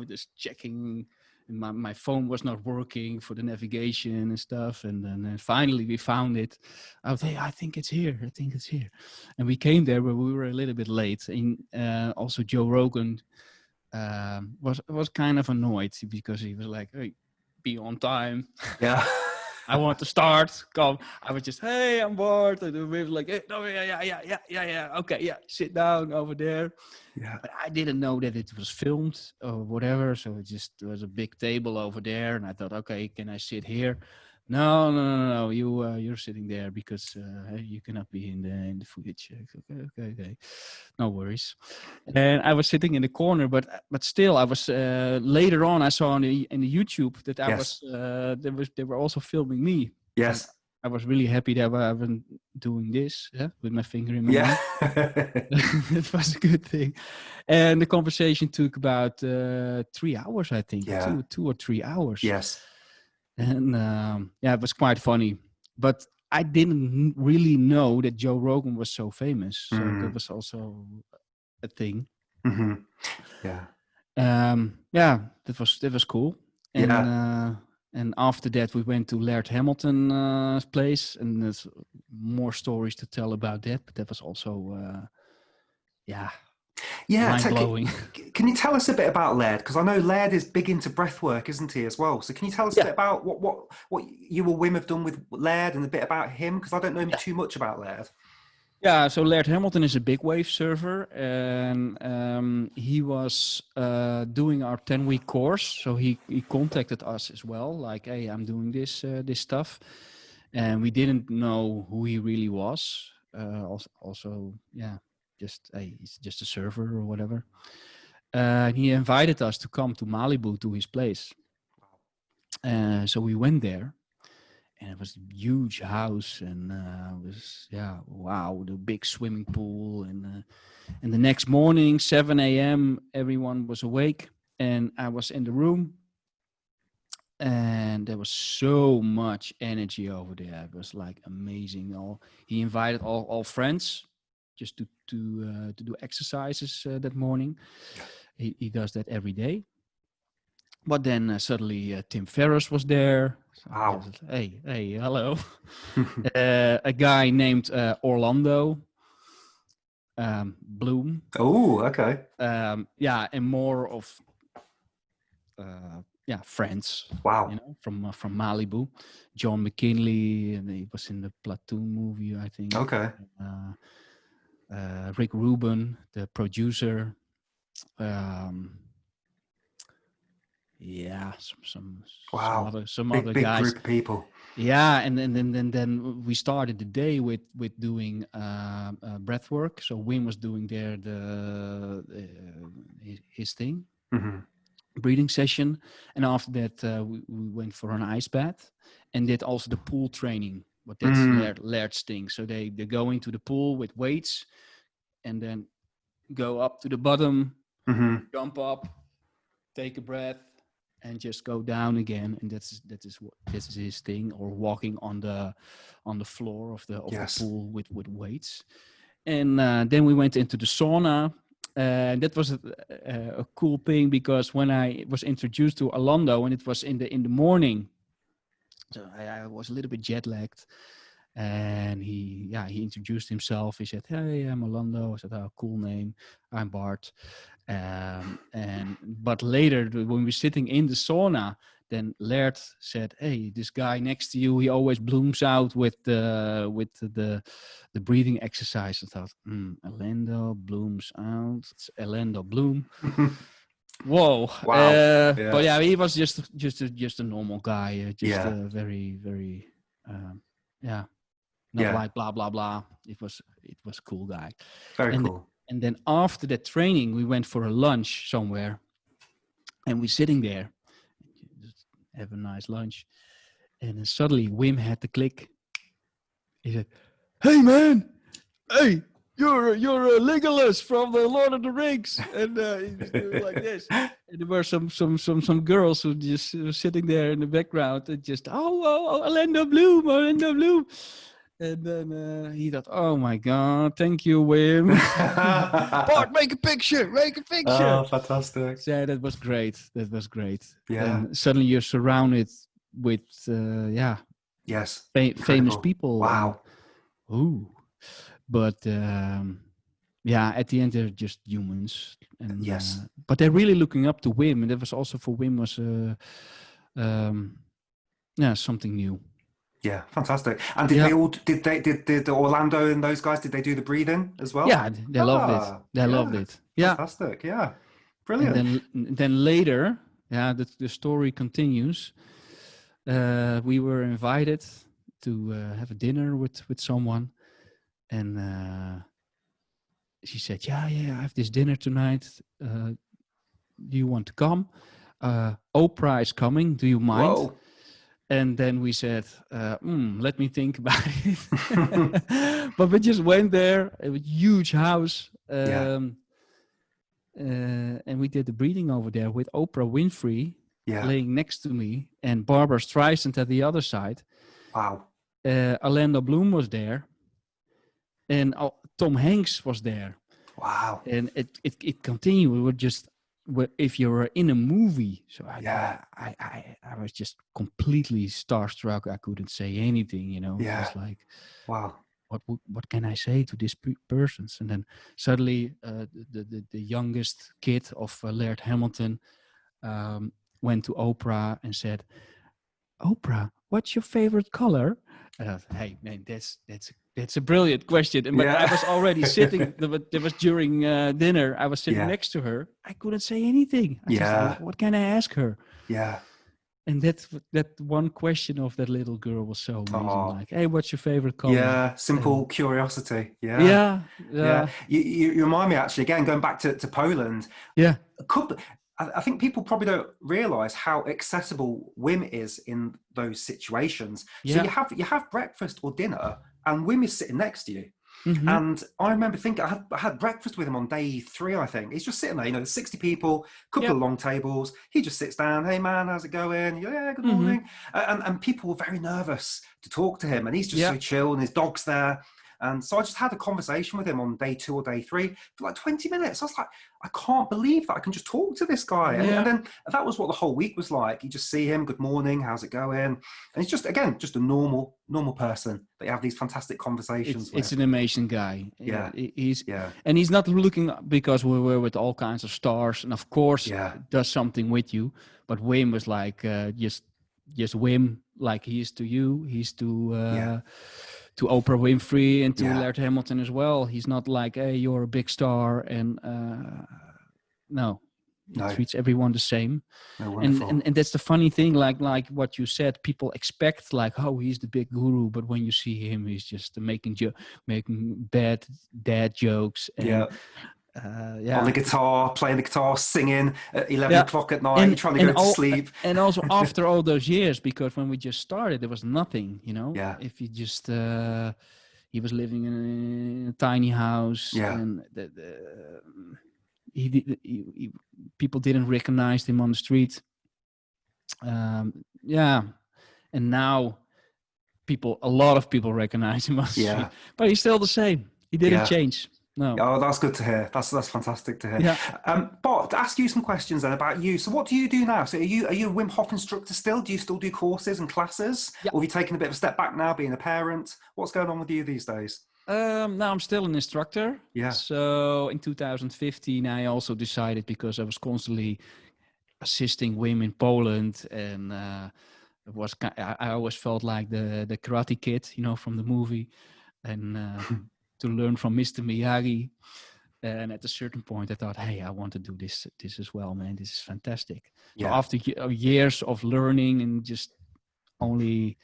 Speaker 2: Just checking. My phone was not working for the navigation and stuff. And then finally we found it. I was, hey, I think it's here. And we came there, but we were a little bit late. And also Joe Rogan was kind of annoyed because he was like, hey, be on time.
Speaker 1: Yeah.
Speaker 2: I want to start. Come. I was just, hey, I'm Bart. And we were like, hey, no, yeah. Okay, yeah, sit down over there.
Speaker 1: Yeah.
Speaker 2: But I didn't know that it was filmed or whatever. So there was a big table over there. And I thought, okay, can I sit here? No. You're sitting there because you cannot be in the footage. Okay. No worries. And I was sitting in the corner, but still, I was later on. I saw in the YouTube that they were also filming me.
Speaker 1: Yes.
Speaker 2: So I was really happy that I wasn't doing this with my finger in my
Speaker 1: Yeah.
Speaker 2: mouth. It was a good thing. And the conversation took about 3 hours, I think.
Speaker 1: Yeah.
Speaker 2: 2 or 3 hours.
Speaker 1: Yes.
Speaker 2: And it was quite funny. But I didn't really know that Joe Rogan was so famous. So that was also a thing.
Speaker 1: Mm-hmm. Yeah.
Speaker 2: That was cool. And and after that we went to Laird Hamilton's place, and there's more stories to tell about that. But that was also mind-blowing.
Speaker 1: Can you tell us a bit about Laird? Because I know Laird is big into breath work, isn't he, as well? So can you tell us a bit about what you or Wim have done with Laird and a bit about him? Because I don't know too much about Laird.
Speaker 2: Yeah, so Laird Hamilton is a big wave surfer, and he was doing our 10-week course. So he contacted us as well, like, hey, I'm doing this stuff. And we didn't know who he really was. He's just a surfer or whatever. And he invited us to come to Malibu to his place. So we went there. And it was a huge house, and the big swimming pool. And the next morning, 7 a.m., everyone was awake, and I was in the room, and there was so much energy over there. It was like amazing. He invited all friends just to do exercises that morning. He does that every day. But then suddenly Tim Ferriss was there. So
Speaker 1: wow.
Speaker 2: Hey, hello. A guy named Orlando Bloom.
Speaker 1: Oh, okay.
Speaker 2: And more of friends.
Speaker 1: Wow.
Speaker 2: From Malibu. John McKinley, and he was in the Platoon movie, I think.
Speaker 1: Okay.
Speaker 2: Rick Rubin, the producer. Some other
Speaker 1: big
Speaker 2: guys.
Speaker 1: Group of people.
Speaker 2: Yeah, and then we started the day with doing breath work. So Wim was doing there his thing, breathing session, and after that we went for an ice bath, and did also the pool training. But that's Laird's thing. So they go into the pool with weights, and then go up to the bottom, jump up, take a breath, and just go down again. And this is his thing. Or walking on the floor of the pool with weights. And then we went into the sauna. And that was a cool thing, because when I was introduced to Orlando, and it was in the morning, so I was a little bit jet lagged. And he introduced himself. He said, "Hey, I'm Orlando." I said, "Oh, cool name. I'm Bart." But later, when we're sitting in the sauna, then Laird said, "Hey, this guy next to you, he always blooms out with the breathing exercise." I thought, Orlando blooms out. It's Orlando Bloom. Whoa!
Speaker 1: Wow.
Speaker 2: But yeah, he was just a normal guy. Very, very, not like blah blah blah. It was a cool guy.
Speaker 1: Very cool.
Speaker 2: And then after that training, we went for a lunch somewhere, and we're sitting there, just have a nice lunch, and then suddenly Wim had the click. He said, "Hey man, hey, you're a Legolas from the Lord of the Rings," and he was doing like this. And there were some girls who just were sitting there in the background and just Orlando Bloom. And then he thought, "Oh my God, thank you, Wim." Bart, make a picture.
Speaker 1: Oh, fantastic.
Speaker 2: So yeah, that was great.
Speaker 1: Yeah.
Speaker 2: And suddenly you're surrounded with,
Speaker 1: Yes.
Speaker 2: famous people.
Speaker 1: Wow.
Speaker 2: But at the end they're just humans. And,
Speaker 1: yes.
Speaker 2: But they're really looking up to Wim, and that was also for Wim was something new.
Speaker 1: Yeah, fantastic. And did Orlando and those guys, did they do the breathing as well?
Speaker 2: Yeah, they loved it. They loved it. Yeah.
Speaker 1: Fantastic. Yeah. Brilliant.
Speaker 2: And then later, the story continues. We were invited to have a dinner with someone, and she said, "Yeah, I have this dinner tonight. Do you want to come? Oprah is coming. Do you mind?"
Speaker 1: Whoa.
Speaker 2: And then we said, let me think about it. But we just went there, a huge house. And we did the breathing over there with Oprah Winfrey laying next to me and Barbara Streisand at the other side.
Speaker 1: Wow.
Speaker 2: Orlando Bloom was there. And Tom Hanks was there.
Speaker 1: Wow.
Speaker 2: And it continued. We were just... if you were in a movie, so I was just completely starstruck. I couldn't say anything, It was like,
Speaker 1: wow,
Speaker 2: what can I say to these persons? And then suddenly, the youngest kid of Laird Hamilton went to Oprah and said, "Oprah, what's your favorite color?" And I thought, "Hey man, that's a brilliant question." But I was already sitting. There was during dinner. I was sitting next to her. I couldn't say anything. I just thought, what can I ask her?
Speaker 1: Yeah.
Speaker 2: And that one question of that little girl was so amazing. Like, "Hey, what's your favorite color?"
Speaker 1: Yeah, simple curiosity. Yeah. You remind me, actually, again, going back to Poland.
Speaker 2: Yeah.
Speaker 1: I think people probably don't realize how accessible Wim is in those situations. So you have breakfast or dinner and Wim is sitting next to you. Mm-hmm. And I remember thinking, I had breakfast with him on day 3, I think. He's just sitting there, there's 60 people, couple of long tables. He just sits down. "Hey man, how's it going?" "Yeah, good morning." And people were very nervous to talk to him. And he's just so chill, and his dog's there. And so I just had a conversation with him on day 2 or day 3 for like 20 minutes. I was like, I can't believe that I can just talk to this guy. And then that was what the whole week was like. You just see him, "Good morning, how's it going?" And he's just, again, just a normal person that you have these fantastic conversations with.
Speaker 2: It's an amazing guy.
Speaker 1: Yeah.
Speaker 2: And he's not looking, because we were with all kinds of stars, and of course does something with you. But Wim was like, just Wim, like he is to you. He's to Oprah Winfrey and to Laird Hamilton as well. He's not like, "Hey, you're a big star," and no. He treats everyone the same. And that's the funny thing, like what you said, people expect like, "Oh, he's the big guru," but when you see him, he's just making bad dad jokes and
Speaker 1: on the guitar, playing the guitar, singing at 11 o'clock at night, trying to go to sleep.
Speaker 2: And also after all those years, because when we just started, there was nothing, if you just, he was living in a tiny house and people didn't recognize him on the street. And now a lot of people recognize him on the street, but he's still the same. He didn't change. No.
Speaker 1: Oh, that's good to hear. That's fantastic to hear.
Speaker 2: Yeah.
Speaker 1: Bart, to ask you some questions then about you. So what do you do now? So are you a Wim Hof instructor still? Do you still do courses and classes? Or have you taken a bit of a step back now, being a parent? What's going on with you these days?
Speaker 2: Now I'm still an instructor.
Speaker 1: Yeah.
Speaker 2: So in 2015, I also decided, because I was constantly assisting Wim in Poland, and I always felt like the Karate Kid, from the movie, and to learn from Mr. Miyagi. And at a certain point, I thought, hey, I want to do this as well, man. This is fantastic. So
Speaker 1: Yeah.
Speaker 2: after years of learning and just only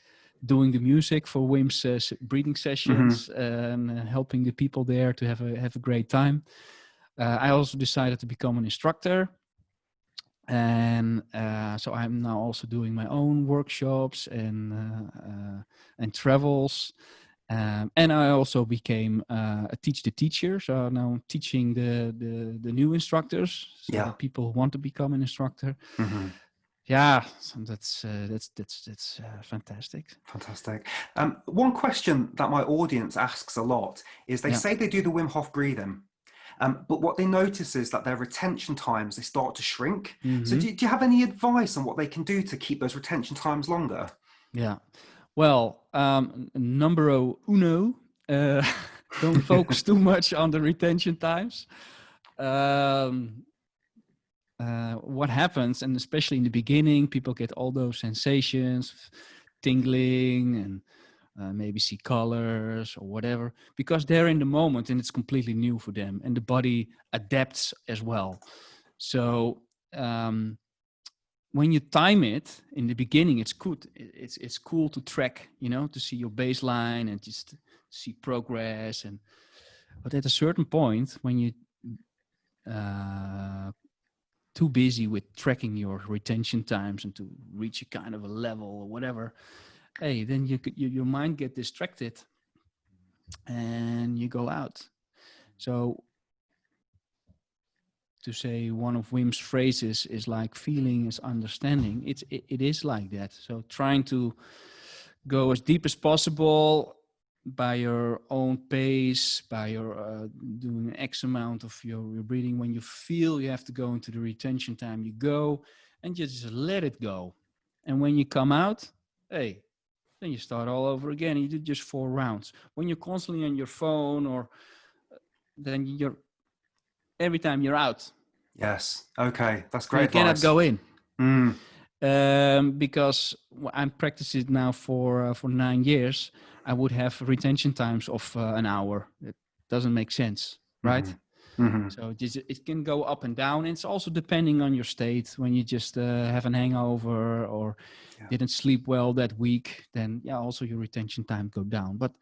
Speaker 2: doing the music for Wim's breathing sessions and helping the people there to have a great time, I also decided to become an instructor. And so I'm now also doing my own workshops and travels. And I also became a teach the teacher. So now I'm teaching the new instructors, so the people who want to become an instructor. Yeah, so that's fantastic.
Speaker 1: Fantastic. One question that my audience asks a lot is they say they do the Wim Hof breathing, but what they notice is that their retention times, they start to shrink. So do you have any advice on what they can do to keep those retention times longer?
Speaker 2: Yeah. Well, numero uno, don't focus too much on the retention times. What happens, and especially in the beginning, people get all those sensations, tingling, and maybe see colors or whatever, because they're in the moment and it's completely new for them, and the body adapts as well. So when you time it in the beginning, it's good. It's cool to track, to see your baseline and just see progress. But at a certain point, when you too busy with tracking your retention times and to reach a kind of a level or whatever, hey, then your mind get distracted and you go out. So to say one of Wim's phrases is like feeling is understanding. It is like that. So trying to go as deep as possible by your own pace, by your doing X amount of your breathing. When you feel you have to go into the retention time, you go and you just let it go. And when you come out, hey, then you start all over again. You do just 4 rounds. When you're constantly on your phone, or then every time you're out.
Speaker 1: Yes. Okay. That's great.
Speaker 2: You
Speaker 1: advice.
Speaker 2: cannot go in. Because I'm practicing now for 9 years. I would have retention times of an hour. It doesn't make sense, right? So it can go up and down. It's also depending on your state. When you just have an hangover or didn't sleep well that week, then also your retention time go down. But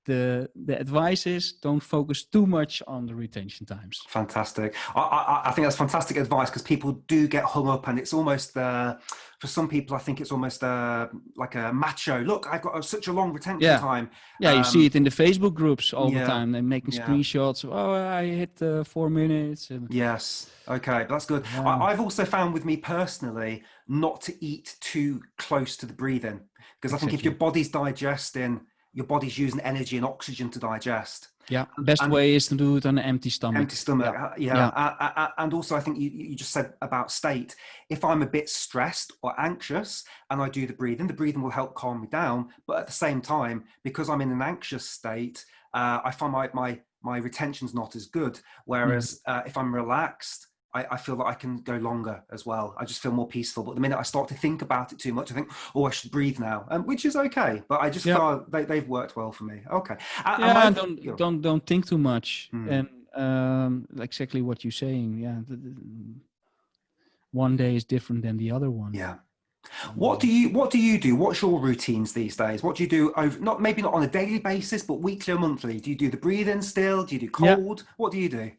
Speaker 2: the advice is don't focus too much on the retention times.
Speaker 1: Fantastic. I think that's fantastic advice, because people do get hung up, and it's almost for some people, I think it's almost like a macho. Look, I've got such a long retention time.
Speaker 2: Yeah, you see it in the Facebook groups all the time. They're making screenshots. Oh, I hit 4 minutes.
Speaker 1: Yes. Okay, that's good. I've also found with me personally not to eat too close to the breathing, because I think if your body's digesting, your body's using energy and oxygen to digest.
Speaker 2: Yeah, best way is to do it on an empty stomach.
Speaker 1: Empty stomach, and also I think you just said about state. If I'm a bit stressed or anxious and I do the breathing will help calm me down. But at the same time, because I'm in an anxious state, I find my retention's not as good. Whereas if I'm relaxed, I feel that I can go longer as well. I just feel more peaceful. But the minute I start to think about it too much, I think, oh, I should breathe now, which is okay. But I just feel they've worked well for me. Okay.
Speaker 2: Don't think too much. And exactly what you're saying. Yeah, one day is different than the other one.
Speaker 1: Yeah. What do you do? What's your routines these days? What do you do maybe not on a daily basis, but weekly or monthly? Do you do the breathing still? Do you do cold? Yeah. What do you do?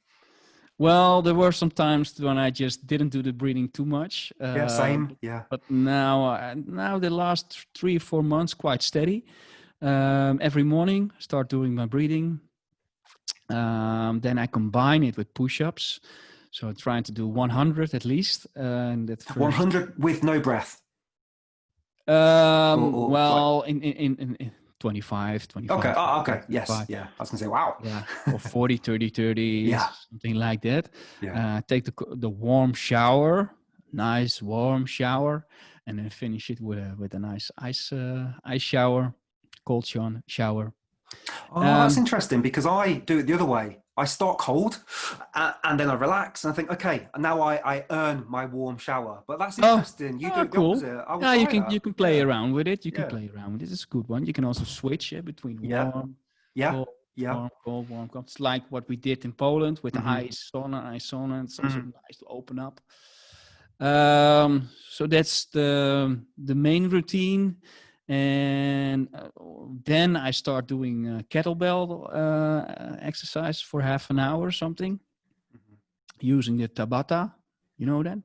Speaker 2: Well, there were some times when I just didn't do the breathing too much.
Speaker 1: Same. Yeah.
Speaker 2: But now the last 3 or 4 months, quite steady. Every morning, start doing my breathing. Then I combine it with push-ups. So I'm trying to do 100 at least. And that
Speaker 1: 100 with no breath.
Speaker 2: Well, in 25.
Speaker 1: Okay. Okay. Yes. 25. Yeah. I was going to say, wow.
Speaker 2: Yeah. Or 40, 30, 30.
Speaker 1: Yeah.
Speaker 2: Something like that.
Speaker 1: Yeah.
Speaker 2: Take the warm shower, nice warm shower, and then finish it with a nice ice shower, cold shower.
Speaker 1: Oh, that's
Speaker 2: Um,
Speaker 1: interesting because I do it the other way. I start cold and then I relax and I think, okay, and now I earn my warm shower. But that's
Speaker 2: oh,
Speaker 1: interesting. You do it the
Speaker 2: cool.
Speaker 1: opposite. I will
Speaker 2: Yeah,
Speaker 1: try
Speaker 2: you
Speaker 1: that.
Speaker 2: can play
Speaker 1: Yeah.
Speaker 2: around with it. You can
Speaker 1: Yeah.
Speaker 2: play around with it. It's a good one. You can also switch between
Speaker 1: Yeah.
Speaker 2: warm,
Speaker 1: Yeah.
Speaker 2: cold,
Speaker 1: Yeah.
Speaker 2: warm, cold, warm, cold. It's like what we did in Poland with the
Speaker 1: Hmm.
Speaker 2: ice sauna. It's also
Speaker 1: Mm.
Speaker 2: nice to open up. So that's the main routine, and then I start doing kettlebell exercise for half an hour or something,
Speaker 1: Mhm.
Speaker 2: using the Tabata. You know that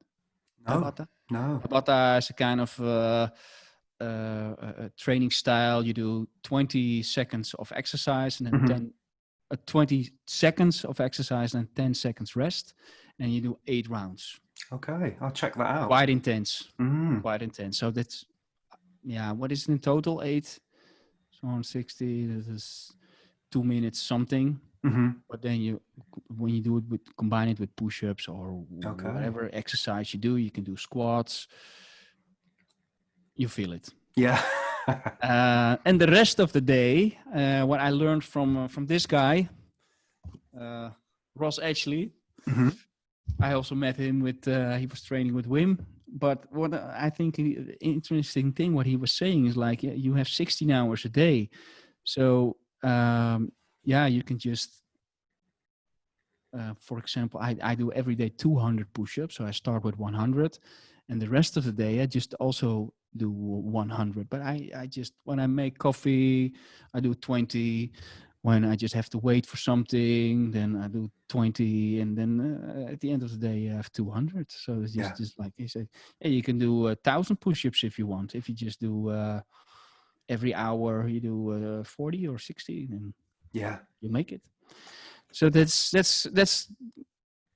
Speaker 1: No.
Speaker 2: Tabata?
Speaker 1: No.
Speaker 2: Tabata is a kind of training style. You do 20 seconds of exercise and then
Speaker 1: Hmm.
Speaker 2: 20 seconds of exercise and 10 seconds rest, and you do 8 rounds.
Speaker 1: Okay, I'll check that out.
Speaker 2: Quite intense.
Speaker 1: Mm.
Speaker 2: Quite intense. So that's, yeah, what is it in total? 8, so 160, that is 2 minutes something.
Speaker 1: Hmm.
Speaker 2: But then when you do it combine it with push-ups or
Speaker 1: Okay.
Speaker 2: whatever exercise you do, you can do squats. You feel it.
Speaker 1: Yeah.
Speaker 2: And the rest of the day, what I learned from this guy, Ross Ashley,
Speaker 1: Hmm.
Speaker 2: I also met him with, he was training with Wim. But what I think interesting thing, what he was saying is like, you have 16 hours a day. So, yeah, you can just, for example, I do every day 200 push-ups. So I start with 100 and the rest of the day, I just also do 100. But I just, when I make coffee, I do 20. When I just have to wait for something, then I do 20, and then at the end of the day, I have 200. So it's
Speaker 1: Yeah.
Speaker 2: just like he said, hey, you can do 1,000 push-ups if you want. If you just do every hour, you do 40 or 60, then
Speaker 1: Yeah.
Speaker 2: you make it. So that's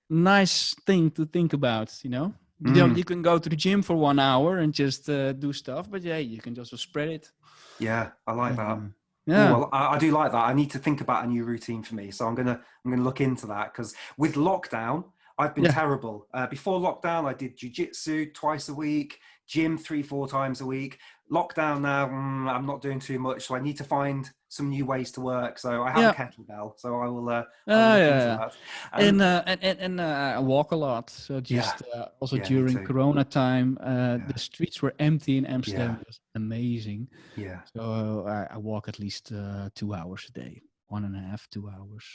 Speaker 2: nice thing to think about. You know,
Speaker 1: Mm.
Speaker 2: you can go to the gym for 1 hour and just do stuff, but yeah, you can also spread it.
Speaker 1: Yeah. I like that. Oh,
Speaker 2: Yeah,
Speaker 1: well, I do like that. I need to think about a new routine for me, so I'm gonna look into that because with lockdown, I've been
Speaker 2: yeah.
Speaker 1: terrible. Before lockdown, I did jujitsu twice a week, gym 3, 4 times a week. Lockdown now, I'm not doing too much, so I need to find some new ways to work. So I have a
Speaker 2: Yeah.
Speaker 1: kettlebell, so I will
Speaker 2: Yeah,
Speaker 1: look into
Speaker 2: yeah.
Speaker 1: that.
Speaker 2: And
Speaker 1: And
Speaker 2: I walk a lot. So
Speaker 1: yeah,
Speaker 2: just also
Speaker 1: yeah, me
Speaker 2: during
Speaker 1: too.
Speaker 2: Corona time,
Speaker 1: Yeah,
Speaker 2: the streets were empty in Amsterdam.
Speaker 1: yeah,
Speaker 2: It was amazing.
Speaker 1: yeah.
Speaker 2: So I walk at least 2 hours a day, 1.5, 2 hours,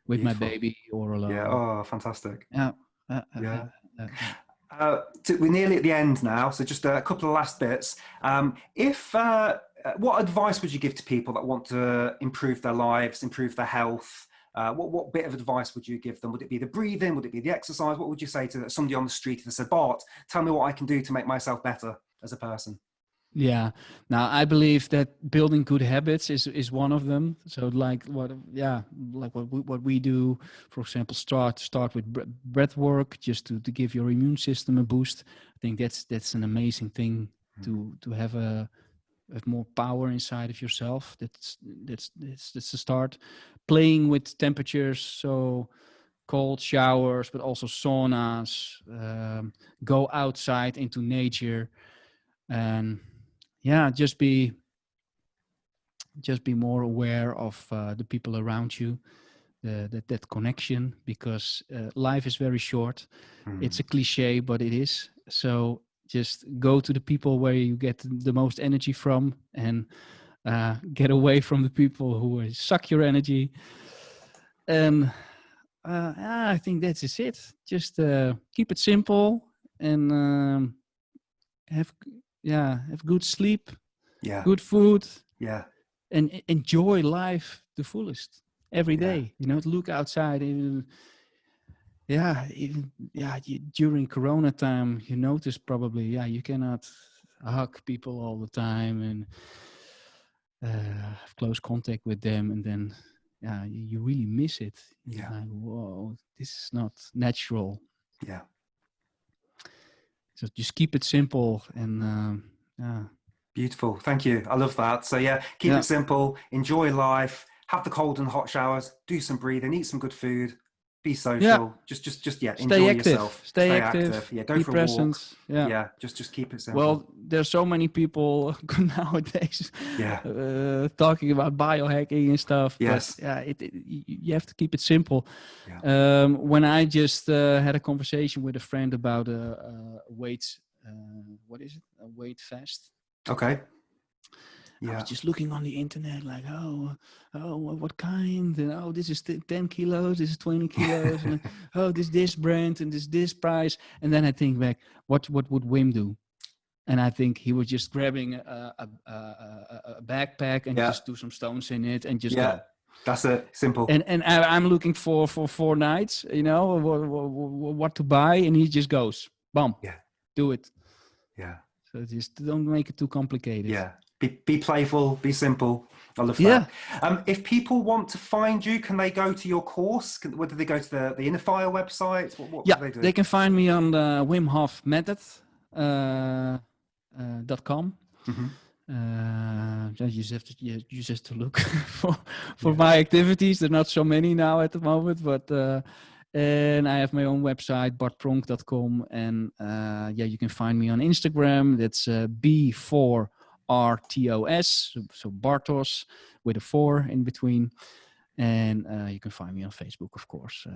Speaker 2: with my
Speaker 1: Beautiful.
Speaker 2: baby or
Speaker 1: Yeah.
Speaker 2: alone.
Speaker 1: Oh, fantastic.
Speaker 2: Yeah.
Speaker 1: Yeah.
Speaker 2: Yeah.
Speaker 1: We're nearly at the end now, so just a couple of last bits. If What advice would you give to people that want to improve their lives, improve their health? What bit of advice would you give them? Would it be the breathing? Would it be the exercise? What would you say to somebody on the street that said, "Bart, tell me what I can do to make myself better as a person"?
Speaker 2: Yeah. Now I believe that building good habits is one of them. So like what we do, for example, start with breath work just to give your immune system a boost. I think that's an amazing thing to have more power inside of yourself. That's the start. Playing with temperatures, so cold showers, but also saunas. Go outside into nature, and yeah, just be more aware of the people around you, that connection, because life is very short. It's a
Speaker 1: Mm.
Speaker 2: cliche, but it is. So just go to the people where you get the most energy from, and get away from the people who suck your energy. And I think that is it. Just keep it simple, and have have good sleep,
Speaker 1: Yeah,
Speaker 2: good food,
Speaker 1: yeah,
Speaker 2: and enjoy life the fullest every
Speaker 1: yeah,
Speaker 2: day. Look outside. During Corona time, you notice probably, you cannot hug people all the time and have close contact with them, and then you really miss it. You're
Speaker 1: yeah,
Speaker 2: like, whoa, this is not natural.
Speaker 1: yeah.
Speaker 2: So just keep it simple, and
Speaker 1: Beautiful. Thank you. I love that. So yeah, keep
Speaker 2: yeah,
Speaker 1: it simple, enjoy life, have the cold and hot showers, do some breathing, eat some good food, be social. Just yeah,
Speaker 2: Stay
Speaker 1: enjoy
Speaker 2: active.
Speaker 1: yourself.
Speaker 2: Stay active.
Speaker 1: Yeah, go
Speaker 2: Be
Speaker 1: for
Speaker 2: present.
Speaker 1: a walk.
Speaker 2: Yeah.
Speaker 1: Yeah, just keep it simple.
Speaker 2: Well, there's so many people nowadays talking about biohacking and stuff.
Speaker 1: Yes.
Speaker 2: But yeah, you have to keep it simple.
Speaker 1: Yeah.
Speaker 2: When I just had a conversation with a friend about weight, what is it? A weight fast.
Speaker 1: Okay.
Speaker 2: I was
Speaker 1: Yeah.
Speaker 2: just looking on the internet, like, what kind? And this is 10 kilos, this is 20 kilos, and this brand and this price. And then I think back, what would Wim do? And I think he was just grabbing a backpack and just do some stones in it and just go.
Speaker 1: That's it. Simple.
Speaker 2: And I'm looking for 4 nights, what to buy, and he just goes, bam, do it.
Speaker 1: Yeah.
Speaker 2: So just don't make it too complicated.
Speaker 1: Yeah. Be playful, be simple. I love that. If people want to find you, can they go to your course? Whether they go to the Inner Fire website? What do they do?
Speaker 2: They can find me on the Wim Hof Method .com. You just have to look for my activities. There are not so many now at the moment, but and I have my own website, bartpronk.com, and you can find me on Instagram. That's B4RTOS, so Bartos with a 4 in between. And you can find me on Facebook, of course.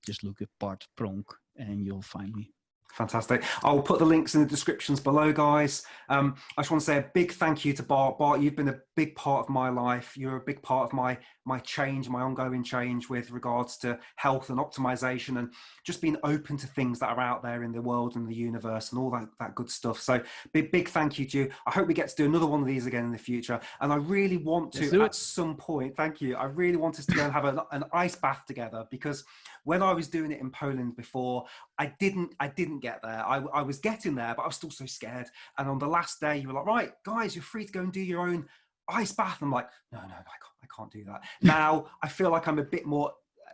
Speaker 2: Just look at Bart Pronk and you'll find me.
Speaker 1: Fantastic. I'll put the links in the descriptions below, guys. I just want to say a big thank you to Bart. Bart, you've been a big part of my life. You're a big part of my change, my ongoing change with regards to health and optimization and just being open to things that are out there in the world and the universe and all that good stuff. So big thank you to you. I hope we get to do another one of these again in the future. And I really want to, at some point, thank you. I really want us to go and have an ice bath together, because when I was doing it in Poland before, I didn't get there. I was getting there, but I was still so scared. And on the last day, you were like, right, guys, you're free to go and do your own ice bath. I'm like, no, I can't do that. Now I feel like I'm a bit more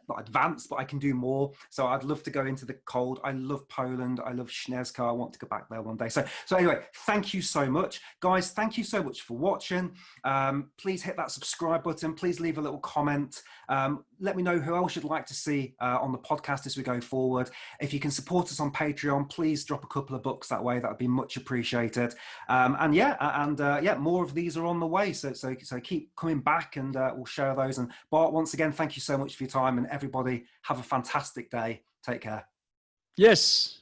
Speaker 1: not advanced, but I can do more. So I'd love to go into the cold. I love Poland. I love Śnieżka. I want to go back there one day. So anyway, thank you so much, guys. Thank you so much for watching. Please hit that subscribe button. Please leave a little comment. Let me know who else you'd like to see on the podcast as we go forward. If you can support us on Patreon, please drop a couple of bucks that way. That would be much appreciated. More of these are on the way. So keep coming back, and we'll share those. And Bart, once again, thank you so much for your time, and everybody have a fantastic day. Take care.
Speaker 2: Yes.